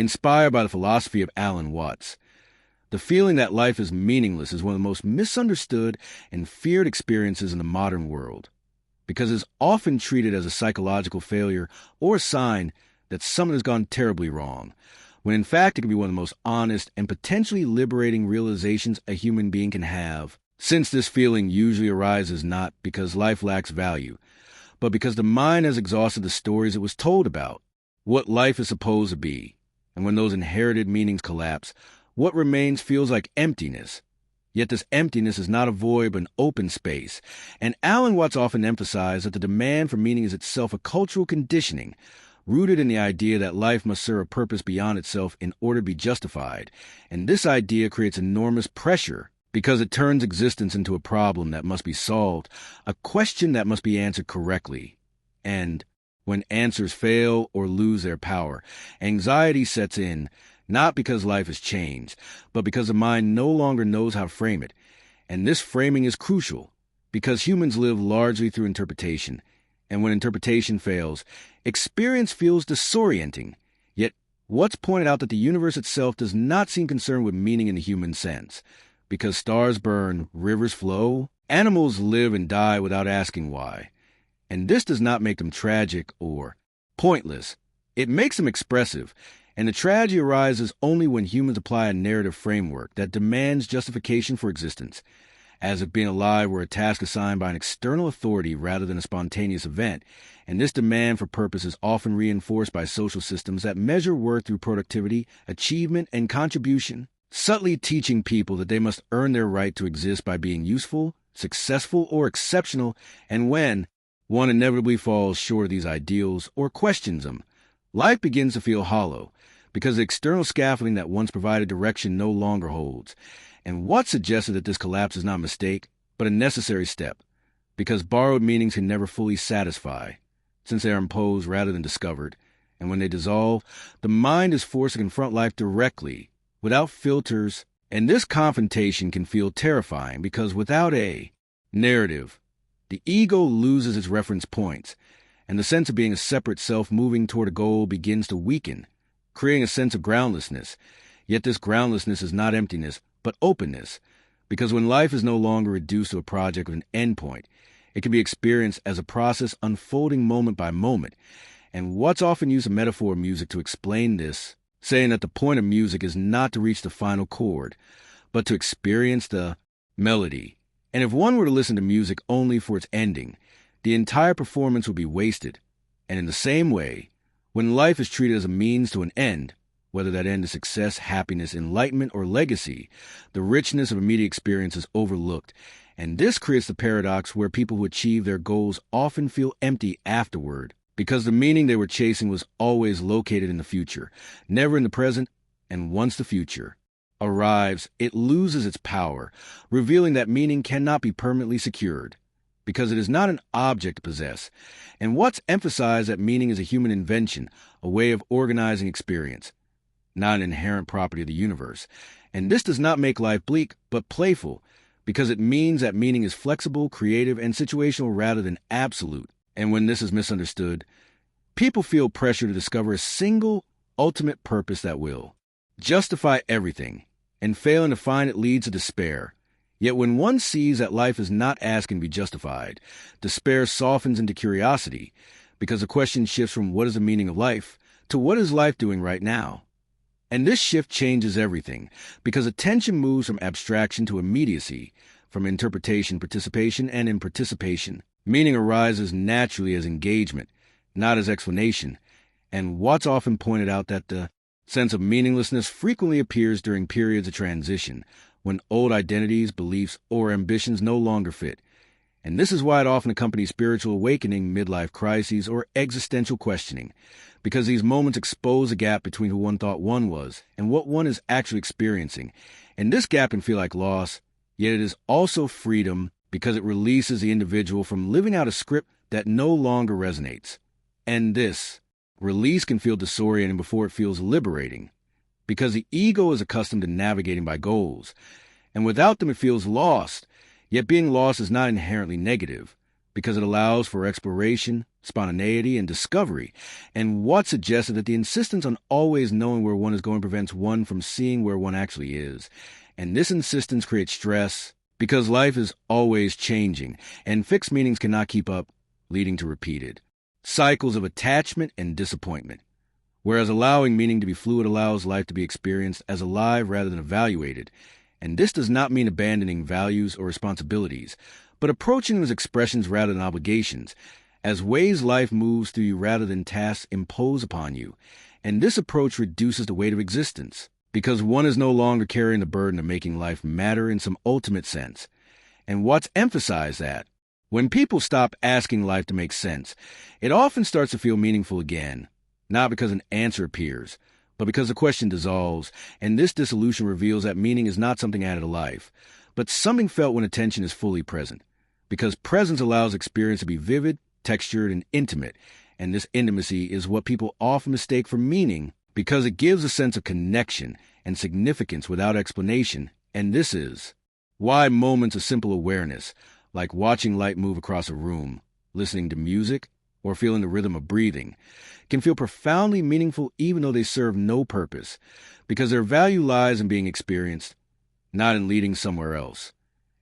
inspired by the philosophy of Alan Watts. The feeling that life is meaningless is one of the most misunderstood and feared experiences in the modern world, because it's often treated as a psychological failure or a sign that something has gone terribly wrong, when in fact it can be one of the most honest and potentially liberating realizations a human being can have, since this feeling usually arises not because life lacks value, but because the mind has exhausted the stories it was told about what life is supposed to be, and when those inherited meanings collapse, what remains feels like emptiness. Yet this emptiness is not a void but an open space, and Alan Watts often emphasized that the demand for meaning is itself a cultural conditioning, rooted in the idea that life must serve a purpose beyond itself in order to be justified, and this idea creates enormous pressure because it turns existence into a problem that must be solved, a question that must be answered correctly. And when answers fail or lose their power, anxiety sets in, not because life has changed, but because the mind no longer knows how to frame it. And this framing is crucial, because humans live largely through interpretation, and when interpretation fails, experience feels disorienting. Yet, Watts pointed out that the universe itself does not seem concerned with meaning in the human sense. Because stars burn, rivers flow, animals live and die without asking why. And this does not make them tragic or pointless. It makes them expressive, and the tragedy arises only when humans apply a narrative framework that demands justification for existence, as if being alive were a task assigned by an external authority rather than a spontaneous event, and this demand for purpose is often reinforced by social systems that measure worth through productivity, achievement, and contribution, subtly teaching people that they must earn their right to exist by being useful, successful, or exceptional, and when one inevitably falls short of these ideals or questions them, life begins to feel hollow, because the external scaffolding that once provided direction no longer holds. And Watts suggested that this collapse is not a mistake, but a necessary step, because borrowed meanings can never fully satisfy, since they are imposed rather than discovered, and when they dissolve, the mind is forced to confront life directly, without filters, and this confrontation can feel terrifying, because without a narrative, the ego loses its reference points, and the sense of being a separate self moving toward a goal begins to weaken, creating a sense of groundlessness. Yet this groundlessness is not emptiness, but openness, because when life is no longer reduced to a project with an endpoint, it can be experienced as a process unfolding moment by moment. And Watts often used a metaphor of music to explain this, saying that the point of music is not to reach the final chord, but to experience the melody. And if one were to listen to music only for its ending, the entire performance would be wasted. And in the same way, when life is treated as a means to an end, whether that end is success, happiness, enlightenment, or legacy, the richness of immediate experience is overlooked. And this creates the paradox where people who achieve their goals often feel empty afterward, because the meaning they were chasing was always located in the future, never in the present, and once the future arrives, it loses its power, revealing that meaning cannot be permanently secured, because it is not an object to possess. And Watts emphasized that meaning is a human invention, a way of organizing experience, not an inherent property of the universe. And this does not make life bleak, but playful, because it means that meaning is flexible, creative, and situational rather than absolute. And when this is misunderstood, people feel pressure to discover a single, ultimate purpose that will justify everything, and failing to find it leads to despair. Yet when one sees that life is not asking to be justified, despair softens into curiosity, because the question shifts from what is the meaning of life to what is life doing right now. And this shift changes everything, because attention moves from abstraction to immediacy, from interpretation, participation, and in participation, meaning arises naturally as engagement, not as explanation. And Watts often pointed out that the sense of meaninglessness frequently appears during periods of transition, when old identities, beliefs, or ambitions no longer fit. And this is why it often accompanies spiritual awakening, midlife crises, or existential questioning, because these moments expose a gap between who one thought one was and what one is actually experiencing. And this gap can feel like loss, yet it is also freedom, because it releases the individual from living out a script that no longer resonates. And this release can feel disorienting before it feels liberating, because the ego is accustomed to navigating by goals, and without them it feels lost. Yet being lost is not inherently negative, because it allows for exploration, spontaneity, and discovery. And Watt suggested that the insistence on always knowing where one is going prevents one from seeing where one actually is. And this insistence creates stress because life is always changing, and fixed meanings cannot keep up, leading to repeated cycles of attachment and disappointment. Whereas allowing meaning to be fluid allows life to be experienced as alive rather than evaluated. And this does not mean abandoning values or responsibilities, but approaching them as expressions rather than obligations, as ways life moves through you rather than tasks impose upon you. And this approach reduces the weight of existence, because one is no longer carrying the burden of making life matter in some ultimate sense. And Watts emphasized that when people stop asking life to make sense, it often starts to feel meaningful again, not because an answer appears, but because the question dissolves, and this dissolution reveals that meaning is not something added to life, but something felt when attention is fully present, because presence allows experience to be vivid, textured, and intimate, and this intimacy is what people often mistake for meaning because it gives a sense of connection and significance without explanation, and this is why moments of simple awareness, like watching light move across a room, listening to music, or feeling the rhythm of breathing, can feel profoundly meaningful even though they serve no purpose, because their value lies in being experienced, not in leading somewhere else.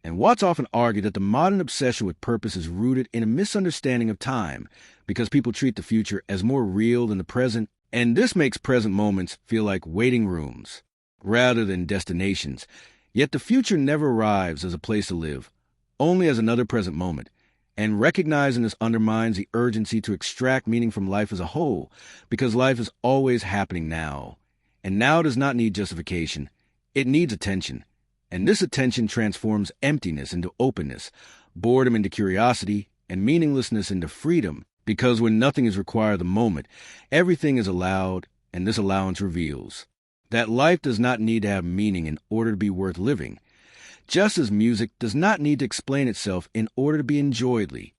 And Watts often argued that the modern obsession with purpose is rooted in a misunderstanding of time, because people treat the future as more real than the present, and this makes present moments feel like waiting rooms rather than destinations. Yet the future never arrives as a place to live, only as another present moment. And recognizing this undermines the urgency to extract meaning from life as a whole, because life is always happening now. And now does not need justification. It needs attention. And this attention transforms emptiness into openness, boredom into curiosity, and meaninglessness into freedom, because when nothing is required of the moment, everything is allowed, and this allowance reveals that life does not need to have meaning in order to be worth living, just as music does not need to explain itself in order to be enjoyedly.